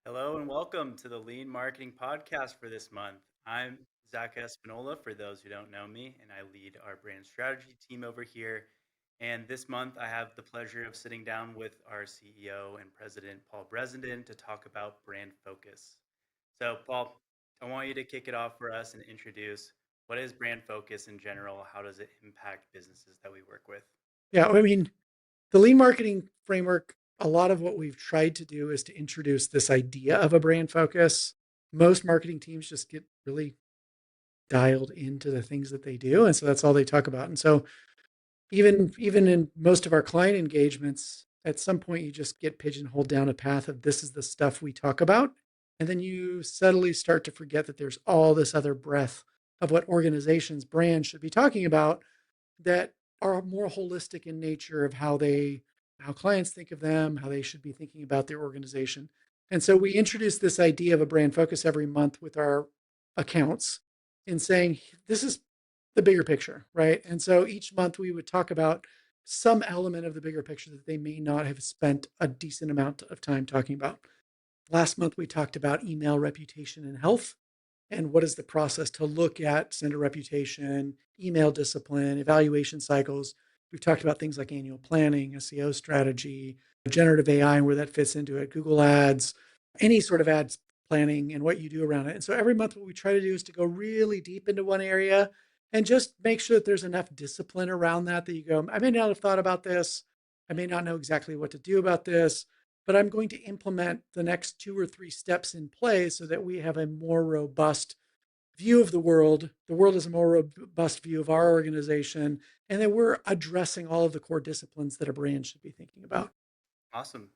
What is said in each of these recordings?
Hello and welcome to the Lean Marketing Podcast for this month. I'm Zach Espinola, for those who don't know me, and I lead our brand strategy team over here. And this month, I have the pleasure of sitting down with our CEO and president, Paul Bresenden, to talk about brand focus. So, Paul, I want you to kick it off for us and introduce what is brand focus in general? How does it impact businesses that we work with? Yeah, I mean, the lean marketing framework, a lot of what we've tried to do is to introduce this idea of a brand focus. Most marketing teams just get really dialed into the things that they do. And so that's all they talk about. And so even in most of our client engagements, at some point you just get pigeonholed down a path of this is the stuff we talk about. And then you subtly start to forget that there's all this other breadth of what organizations, brands should be talking about that are more holistic in nature of how clients think of them, how they should be thinking about their organization. And so we introduced this idea of a brand focus every month with our accounts in saying this is the bigger picture, right? And so each month we would talk about some element of the bigger picture that they may not have spent a decent amount of time talking about. Last month we talked about email reputation and health and what is the process to look at sender reputation, email discipline, evaluation cycles. We've talked about things like annual planning, SEO strategy, generative AI, and where that fits into it, Google Ads, any sort of ads planning and what you do around it. And so every month, what we try to do is to go really deep into one area and just make sure that there's enough discipline around that that you go, I may not have thought about this. I may not know exactly what to do about this, but I'm going to implement the next two or three steps in place so that we have a more robust view of the world. The world is a more robust view of our organization, and that we're addressing all of the core disciplines that a brand should be thinking about. Awesome.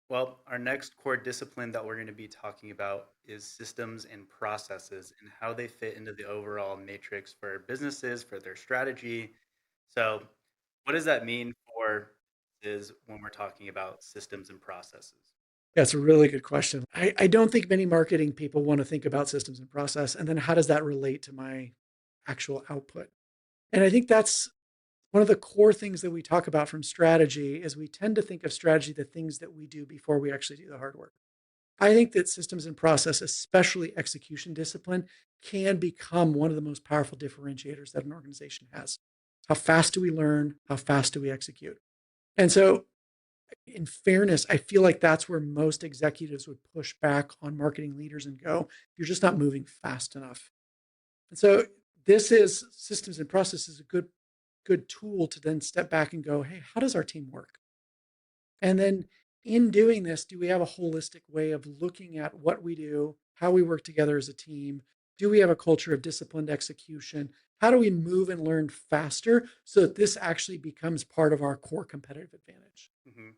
Well, our next core discipline that we're going to be talking about is systems and processes and how they fit into the overall matrix for businesses, for their strategy. So, what does that mean for is when we're talking about systems and processes? That's a really good question. I don't think many marketing people want to think about systems and process, and then how does that relate to my actual output? And I think that's one of the core things that we talk about from strategy is we tend to think of strategy, the things that we do before we actually do the hard work. I think that systems and process, especially execution discipline, can become one of the most powerful differentiators that an organization has. How fast do we learn? How fast do we execute? And so, in fairness, I feel like that's where most executives would push back on marketing leaders and go, you're just not moving fast enough. And so, this is systems and processes a good tool to then step back and go, hey, how does our team work? And then in doing this, do we have a holistic way of looking at what we do, how we work together as a team? Do we have a culture of disciplined execution? How do we move and learn faster so that this actually becomes part of our core competitive advantage? hmm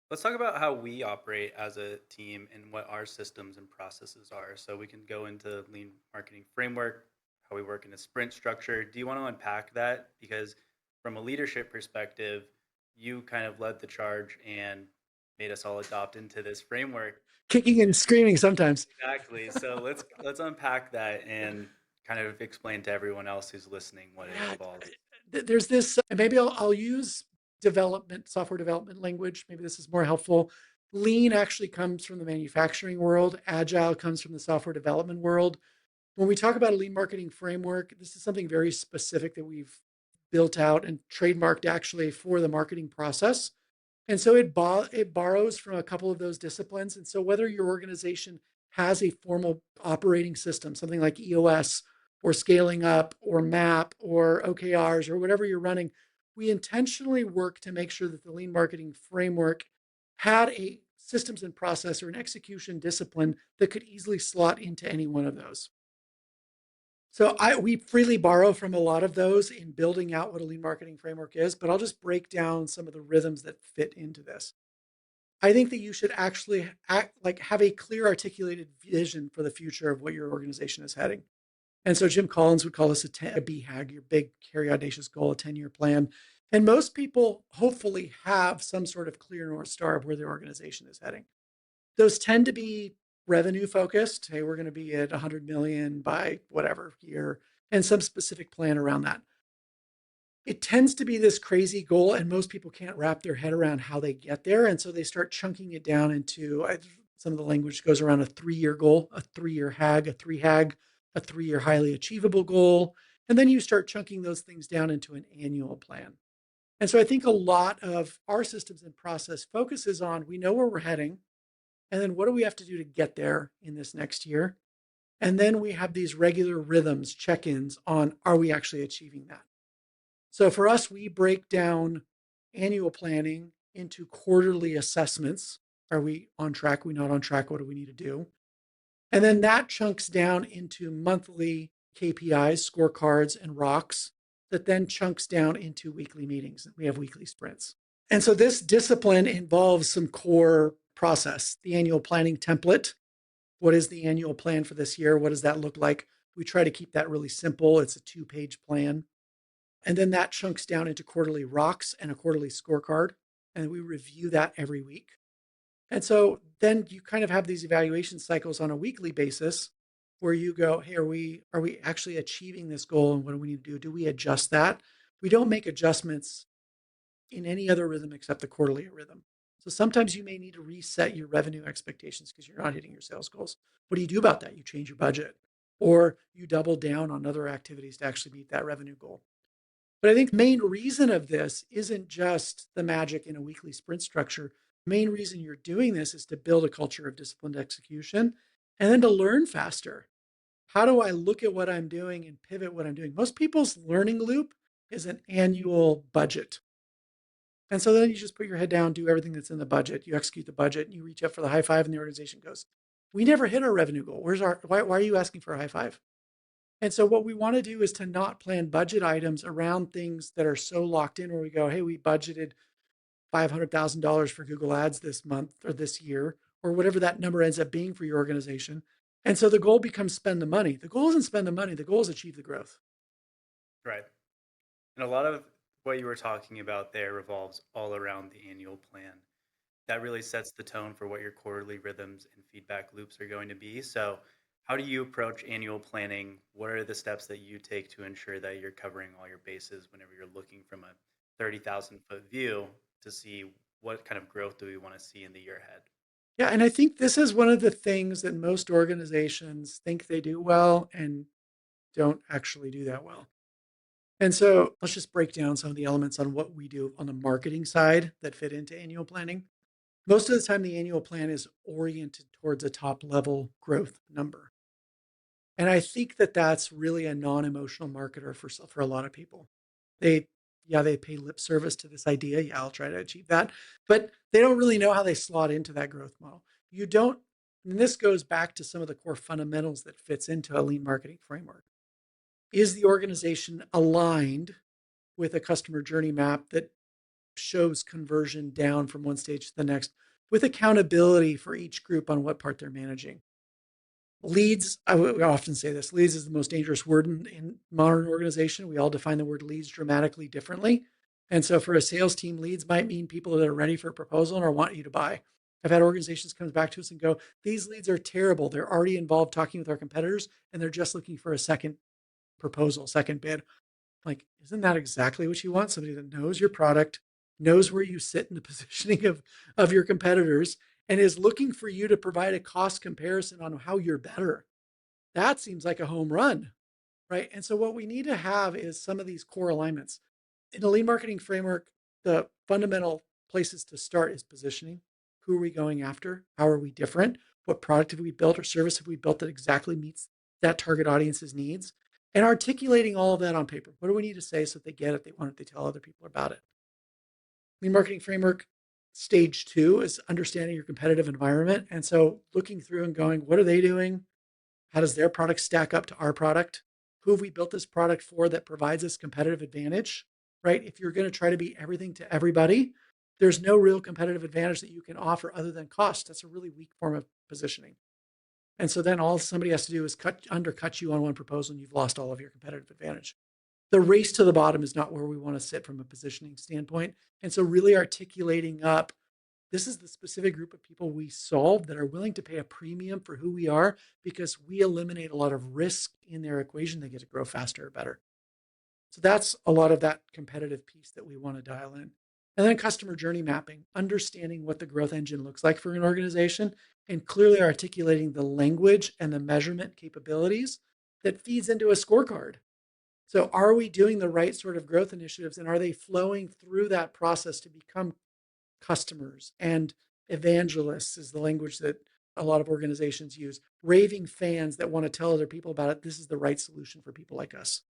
Let's talk about how we operate as a team and what our systems and processes are. So, we can go into lean marketing framework, how we work in a sprint structure. Do you want to unpack that? Because from a leadership perspective, you kind of led the charge and made us all adopt into this framework. Kicking and screaming sometimes. Exactly. So let's unpack that and kind of explain to everyone else who's listening what it Yeah, involves. there's this, and maybe I'll use development, software development language. Maybe this is more helpful. Lean actually comes from the manufacturing world. Agile comes from the software development world. When we talk about a lean marketing framework, this is something very specific that we've built out and trademarked actually for the marketing process. And so it borrows from a couple of those disciplines. And so whether your organization has a formal operating system, something like EOS or scaling up or MAP or OKRs or whatever you're running, we intentionally work to make sure that the lean marketing framework had a systems and process or an execution discipline that could easily slot into any one of those. So we freely borrow from a lot of those in building out what a lean marketing framework is, but I'll just break down some of the rhythms that fit into this. I think that you should actually have a clear articulated vision for the future of what your organization is heading. And so Jim Collins would call this a BHAG, your big, hairy, audacious goal, a 10-year plan. And most people hopefully have some sort of clear North Star of where their organization is heading. Those tend to be revenue focused. Hey, we're going to be at 100 million by whatever year, and some specific plan around that. It tends to be this crazy goal, and most people can't wrap their head around how they get there. And so they start chunking it down into some of the language goes around a 3-year goal, a 3-year HAG, a 3 HAG, a 3-year highly achievable goal. And then you start chunking those things down into an annual plan. And so I think a lot of our systems and process focuses on we know where we're heading, and then what do we have to do to get there in this next year? And then we have these regular rhythms, check ins on are we actually achieving that? So for us, we break down annual planning into quarterly assessments. Are we on track? Are we not on track? What do we need to do? And then that chunks down into monthly KPIs, scorecards, and rocks that then chunks down into weekly meetings. We have weekly sprints. And so this discipline involves some core process, the annual planning template. What is the annual plan for this year? What does that look like? We try to keep that really simple. It's a 2-page plan. And then that chunks down into quarterly rocks and a quarterly scorecard. And we review that every week. And so then you kind of have these evaluation cycles on a weekly basis where you go, hey, are we actually achieving this goal? And what do we need to do? Do we adjust that? We don't make adjustments in any other rhythm except the quarterly rhythm. So sometimes you may need to reset your revenue expectations because you're not hitting your sales goals. What do you do about that? You change your budget or you double down on other activities to actually meet that revenue goal. But I think the main reason of this isn't just the magic in a weekly sprint structure. The main reason you're doing this is to build a culture of disciplined execution and then to learn faster. How do I look at what I'm doing and pivot what I'm doing? Most people's learning loop is an annual budget. And so then you just put your head down, do everything that's in the budget. You execute the budget, and you reach up for the high five, and the organization goes, "We never hit our revenue goal. Why are you asking for a high five?" And so what we want to do is to not plan budget items around things that are so locked in where we go, hey, we budgeted $500,000 for Google Ads this month or this year, or whatever that number ends up being for your organization. And so the goal becomes spend the money. The goal isn't spend the money. The goal is achieve the growth. Right. And a lot of what you were talking about there revolves all around the annual plan. That really sets the tone for what your quarterly rhythms and feedback loops are going to be. So, how do you approach annual planning? What are the steps that you take to ensure that you're covering all your bases whenever you're looking from a 30,000-foot view to see what kind of growth do we want to see in the year ahead? Yeah, and I think this is one of the things that most organizations think they do well and don't actually do that well. And so let's just break down some of the elements on what we do on the marketing side that fit into annual planning. Most of the time, the annual plan is oriented towards a top level growth number. And I think that that's really a non-emotional marketer for a lot of people. They, yeah, they pay lip service to this idea. Yeah, I'll try to achieve that. But they don't really know how they slot into that growth model. You don't, and this goes back to some of the core fundamentals that fits into a lean marketing framework. Is the organization aligned with a customer journey map that shows conversion down from one stage to the next with accountability for each group on what part they're managing? Leads, we often say this, leads is the most dangerous word in modern organization. We all define the word leads dramatically differently. And so for a sales team, leads might mean people that are ready for a proposal or want you to buy. I've had organizations come back to us and go, these leads are terrible. They're already involved talking with our competitors and they're just looking for a second proposal, second bid. Like, isn't that exactly what you want? Somebody that knows your product, knows where you sit in the positioning of your competitors, and is looking for you to provide a cost comparison on how you're better. That seems like a home run, right? And so what we need to have is some of these core alignments. In a lean marketing framework, the fundamental places to start is positioning. Who are we going after? How are we different? What product have we built or service have we built that exactly meets that target audience's needs? And articulating all of that on paper. What do we need to say so that they get it, they want it, they tell other people about it? Lean marketing framework, stage 2 is understanding your competitive environment. And so looking through and going, what are they doing? How does their product stack up to our product? Who have we built this product for that provides us competitive advantage, right? If you're going to try to be everything to everybody, there's no real competitive advantage that you can offer other than cost. That's a really weak form of positioning. And so then all somebody has to do is undercut you on one proposal and you've lost all of your competitive advantage. The race to the bottom is not where we want to sit from a positioning standpoint. And so really articulating up, this is the specific group of people we solve that are willing to pay a premium for who we are because we eliminate a lot of risk in their equation. They get to grow faster or better. So that's a lot of that competitive piece that we want to dial in. And then customer journey mapping, understanding what the growth engine looks like for an organization and clearly articulating the language and the measurement capabilities that feeds into a scorecard. So, are we doing the right sort of growth initiatives and are they flowing through that process to become customers and evangelists, is the language that a lot of organizations use, raving fans that want to tell other people about it? This is the right solution for people like us.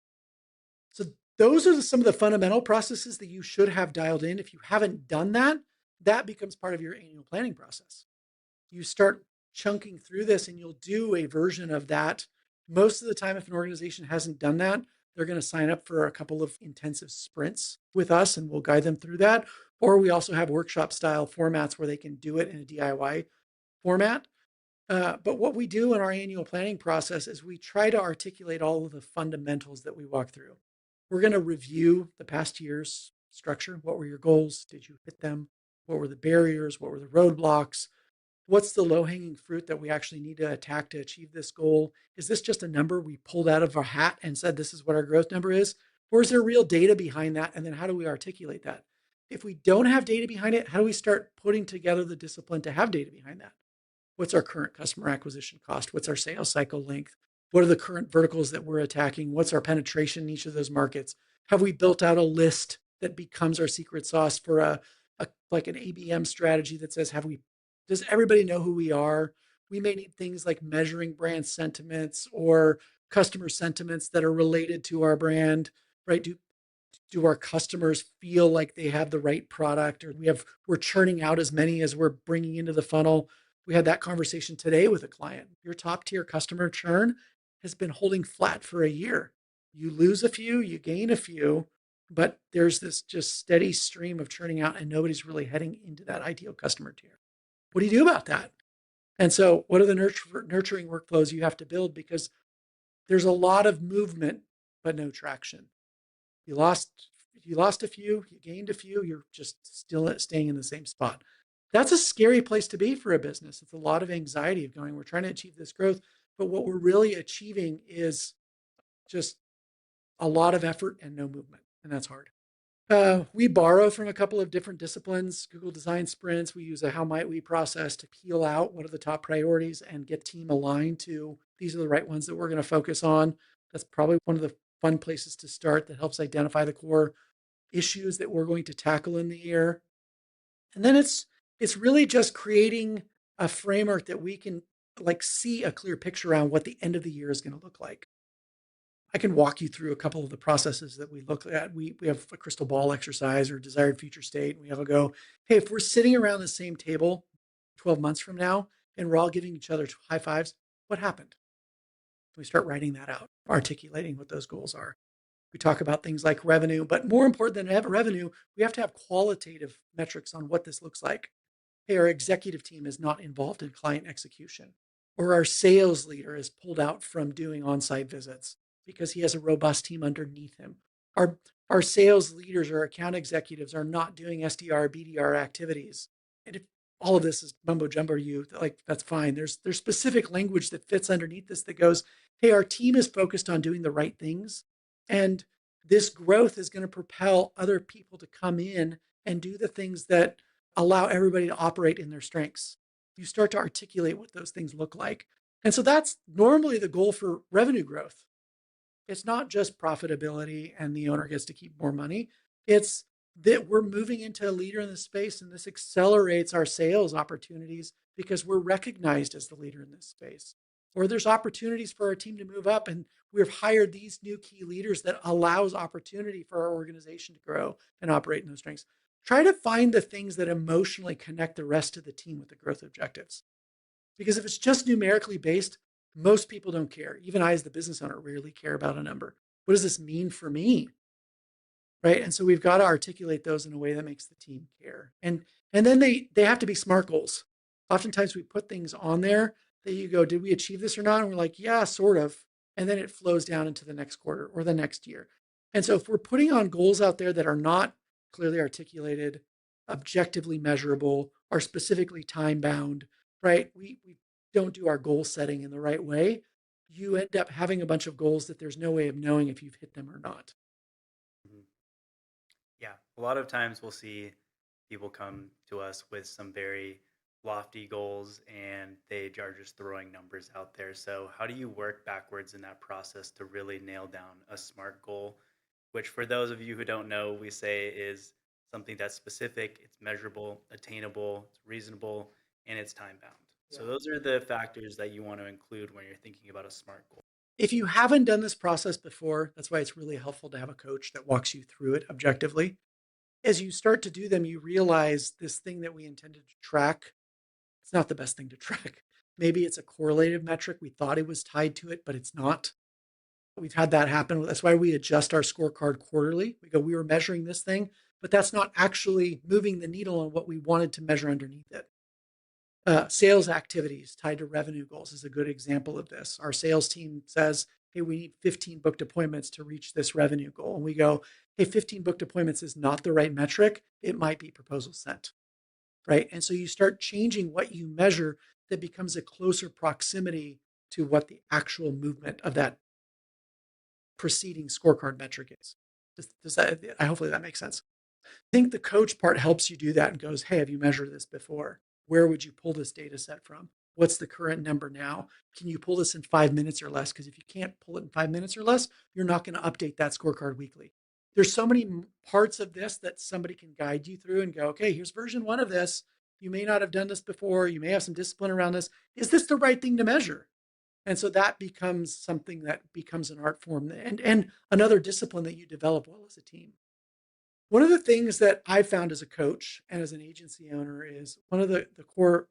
So those are some of the fundamental processes that you should have dialed in. If you haven't done that, that becomes part of your annual planning process. You start chunking through this and you'll do a version of that. Most of the time, if an organization hasn't done that, they're going to sign up for a couple of intensive sprints with us and we'll guide them through that. Or we also have workshop style formats where they can do it in a DIY format. But what we do in our annual planning process is we try to articulate all of the fundamentals that we walk through. We're going to review the past year's structure. What were your goals? Did you hit them? What were the barriers? What were the roadblocks? What's the low hanging fruit that we actually need to attack to achieve this goal? Is this just a number we pulled out of our hat and said this is what our growth number is? Or is there real data behind that? And then how do we articulate that? If we don't have data behind it, how do we start putting together the discipline to have data behind that? What's our current customer acquisition cost? What's our sales cycle length? What are the current verticals that we're attacking? What's our penetration in each of those markets? Have we built out a list that becomes our secret sauce for a like an ABM strategy that says, does everybody know who we are? We may need things like measuring brand sentiments or customer sentiments that are related to our brand, right? Do our customers feel like they have the right product, or we're churning out as many as we're bringing into the funnel? We had that conversation today with a client. Your top tier customer churn has been holding flat for a year. You lose a few, you gain a few, but there's this just steady stream of churning out and nobody's really heading into that ideal customer tier. What do you do about that? And so what are the nurturing workflows you have to build? Because there's a lot of movement, but no traction. You lost you lost a few, you gained a few, you're just still staying in the same spot. That's a scary place to be for a business. It's a lot of anxiety of going, we're trying to achieve this growth, but what we're really achieving is just a lot of effort and no movement, and that's hard. We borrow from a couple of different disciplines. Google Design Sprints. We use a how might we process to peel out what are the top priorities and get team aligned to these are the right ones that we're going to focus on. That's probably one of the fun places to start that helps identify the core issues that we're going to tackle in the year. And then it's really just creating a framework that we can like see a clear picture around what the end of the year is going to look like. I can walk you through a couple of the processes that we look at. We have a crystal ball exercise or desired future state. We have a go, hey, if we're sitting around the same table 12 months from now and we're all giving each other high fives, what happened? We start writing that out, articulating what those goals are. We talk about things like revenue, but more important than revenue, we have to have qualitative metrics on what this looks like. Hey, our executive team is not involved in client execution, or our sales leader is pulled out from doing on-site visits because he has a robust team underneath him. Our, our sales leaders or account executives are not doing SDR, BDR activities. And if all of this is mumbo jumbo to you, like that's fine. There's specific language that fits underneath this that goes, hey, our team is focused on doing the right things. And this growth is going to propel other people to come in and do the things that allow everybody to operate in their strengths. You start to articulate what those things look like. And so that's normally the goal for revenue growth. It's not just profitability and the owner gets to keep more money. It's that we're moving into a leader in this space and this accelerates our sales opportunities because we're recognized as the leader in this space. Or there's opportunities for our team to move up and we've hired these new key leaders that allows opportunity for our organization to grow and operate in those strengths. Try to find the things that emotionally connect the rest of the team with the growth objectives. Because if it's just numerically based, most people don't care. Even I, as the business owner, rarely care about a number. What does this mean for me? Right. And so we've got to articulate those in a way that makes the team care. And then they have to be SMART goals. Oftentimes we put things on there that you go, did we achieve this or not? And we're like, yeah, sort of. And then it flows down into the next quarter or the next year. And so if we're putting on goals out there that are not clearly articulated, objectively measurable, are specifically time bound, right? We don't do our goal setting in the right way. You end up having a bunch of goals that there's no way of knowing if you've hit them or not. Mhm. Yeah, a lot of times we'll see people come to us with some very lofty goals and they are just throwing numbers out there. So, how do you work backwards in that process to really nail down a SMART goal? Which, for those of you who don't know, we say is something that's specific, it's measurable, attainable, it's reasonable, and it's time bound. So, Yeah. those are the factors that you want to include when you're thinking about a SMART goal. If you haven't done this process before, that's why it's really helpful to have a coach that walks you through it objectively. As you start to do them, you realize this thing that we intended to track, it's not the best thing to track. Maybe it's a correlative metric. We thought it was tied to it, but it's not. We've had that happen. That's why we adjust our scorecard quarterly. We go, we were measuring this thing, but that's not actually moving the needle on what we wanted to measure underneath it. Sales activities tied to revenue goals is a good example of this. Our sales team says, hey, we need 15 booked appointments to reach this revenue goal. And we go, hey, 15 booked appointments is not the right metric. It might be proposal sent, right? And so you start changing what you measure that becomes a closer proximity to what the actual movement of that preceding scorecard metric is. Does that, hopefully that makes sense. I think the coach part helps you do that and goes, hey, have you measured this before? Where would you pull this data set from? What's the current number now? Can you pull this in 5 minutes or less? Because if you can't pull it in 5 minutes or less, you're not going to update that scorecard weekly. There's so many parts of this that somebody can guide you through and go, okay, here's version 1 of this. You may not have done this before. You may have some discipline around this. Is this the right thing to measure? And so that becomes something that becomes an art form and another discipline that you develop well as a team. One of the things that I found as a coach and as an agency owner is one of the core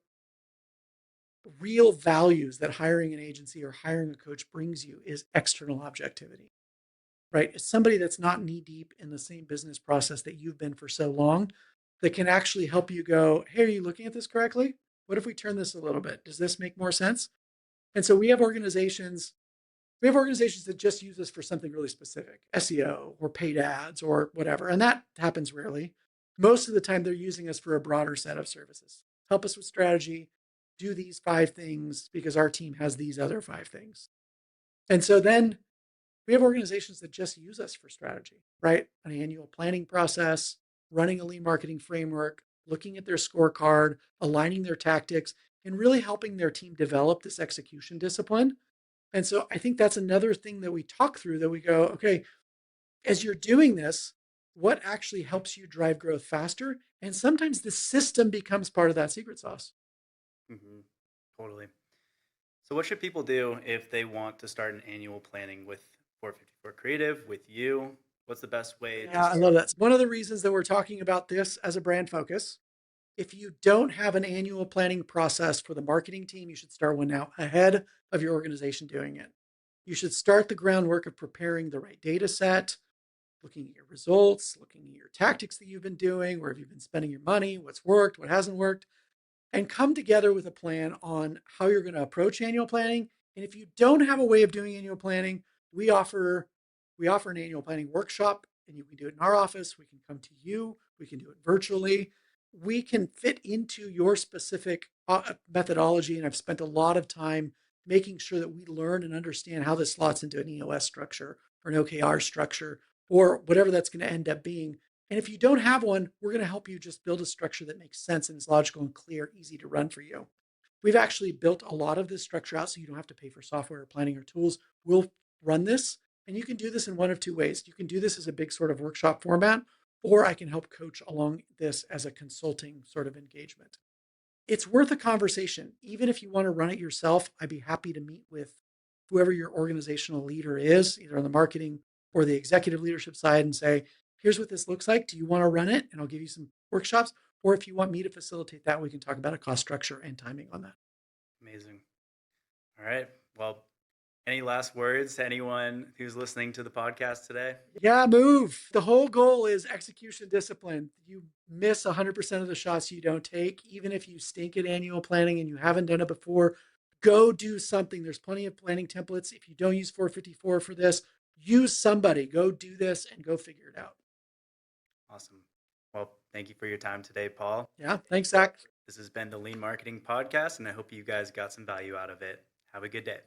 real values that hiring an agency or hiring a coach brings you is external objectivity, right? It's somebody that's not knee deep in the same business process that you've been for so long that can actually help you go, hey, are you looking at this correctly? What if we turn this a little bit? Does this make more sense? And so we have organizations that just use this for something really specific, SEO or paid ads or whatever. And that happens rarely. Most of the time, they're using us for a broader set of services. Help us with strategy, do these 5 things because our team has these other 5 things. And so then we have organizations that just use us for strategy, right? An annual planning process, running a lean marketing framework, looking at their scorecard, aligning their tactics, and really helping their team develop this execution discipline. And so I think that's another thing that we talk through that we go, okay, as you're doing this, what actually helps you drive growth faster? And sometimes the system becomes part of that secret sauce. Hmm. Totally. So, what should people do if they want to start an annual planning with 454 Creative, with you? What's the best way to Yeah, I start? love that. One of the reasons that we're talking about this as a brand focus, if you don't have an annual planning process for the marketing team, you should start one now ahead of your organization doing it. You should start the groundwork of preparing the right data set, looking at your results, looking at your tactics that you've been doing, where have you been spending your money, what's worked, what hasn't worked, and come together with a plan on how you're going to approach annual planning. And if you don't have a way of doing annual planning, we offer we offer an annual planning workshop, and you can do it in our office. We can come to you. We can do it virtually. We can fit into your specific methodology. And I've spent a lot of time making sure that we learn and understand how this slots into an EOS structure or an OKR structure or whatever that's going to end up being. And if you don't have one, we're going to help you just build a structure that makes sense and is logical and clear, easy to run for you. We've actually built a lot of this structure out so you don't have to pay for software or planning or tools. We'll run this, and you can do this in one of 2 ways. You can do this as a big sort of workshop format, or I can help coach along this as a consulting sort of engagement. It's worth a conversation. Even if you want to run it yourself, I'd be happy to meet with whoever your organizational leader is, either on the marketing or the executive leadership side, and say, here's what this looks like. Do you want to run it? And I'll give you some workshops. Or if you want me to facilitate that, we can talk about a cost structure and timing on that. Amazing. All right. Well, any last words to anyone who's listening to the podcast today? Yeah, move. The whole goal is execution discipline. You miss 100% of the shots you don't take. Even if you stink at annual planning and you haven't done it before, go do something. There's plenty of planning templates. If you don't use 454 for this, use somebody. Go do this and go figure it out. Awesome. Well, thank you for your time today, Paul. Yeah, thanks, Zach. This has been the Lean Marketing Podcast, and I hope you guys got some value out of it. Have a good day.